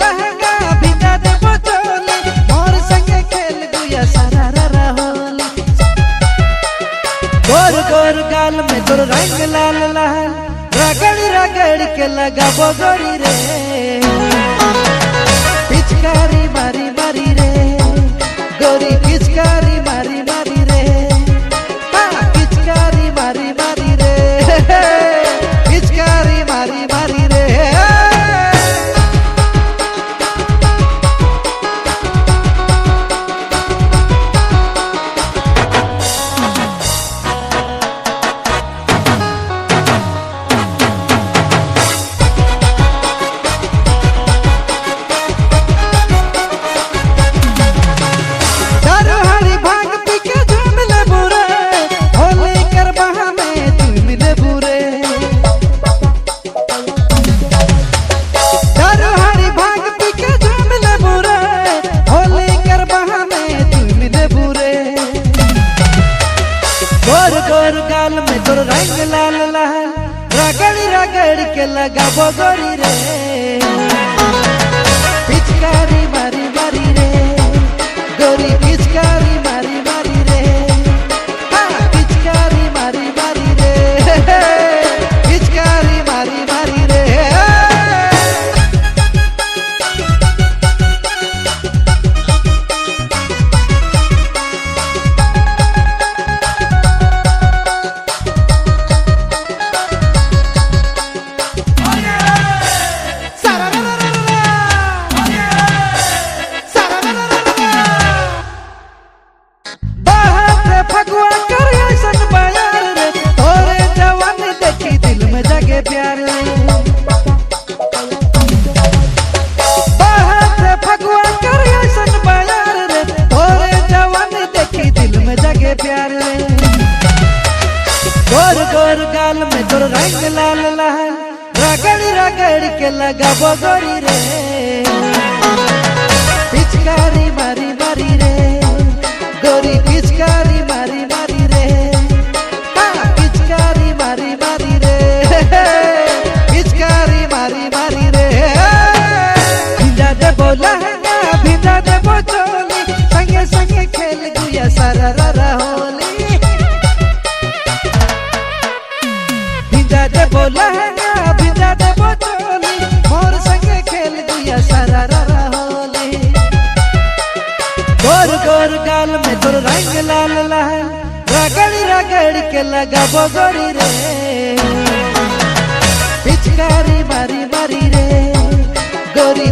लहंगा भिजा देबो चोली मोर संगे खेल गुया सारा रा होली गोर गोर गाल में तोर रंग लाल लाल रगड़ रगड़ के लगाबो गोरी रे पिचकारी मारी मारी रे गोरी पिचकारी मारी मारी रे पिचकारी मारी मारी रे पिचकारी मारी मारी रे गोर गोर गाल में तोर रंग लाल लाल रगड़ रगड़ के लगाबो गोरी रे पिचकारी मारी मारी रे गोरी पिचकारी मारी मारी रे पिचकारी मारी मारी रे पिचकारी मारी मारी रे प्यार फगुआ कर ऐसन बयार रे तोरे जवान देखी दिल में जगे प्यार रे गोर गोर गाल में तोर रंग लाल लाल रगड़ रगड़ के लगाबो गोरी रे पिचकारी मारी मारी रे गोरी पिचकारी मारी मारी रे पिचकारी मारी मारी रे पिचकारी मारी मारी रे भिजा देबो लहंगा भिजा देबो चोली संगे संगे खेल गुया सारा रा होली भिजा देबो लहंगा भिजा देबो चोली मोर संगे खेल गुया सारा रा होली गोर गोर गाल में तोर रंग लाल लाल रगड़ रगड़ के लगाबो गोरी रे पिचकारी मारी मारी रे गोरी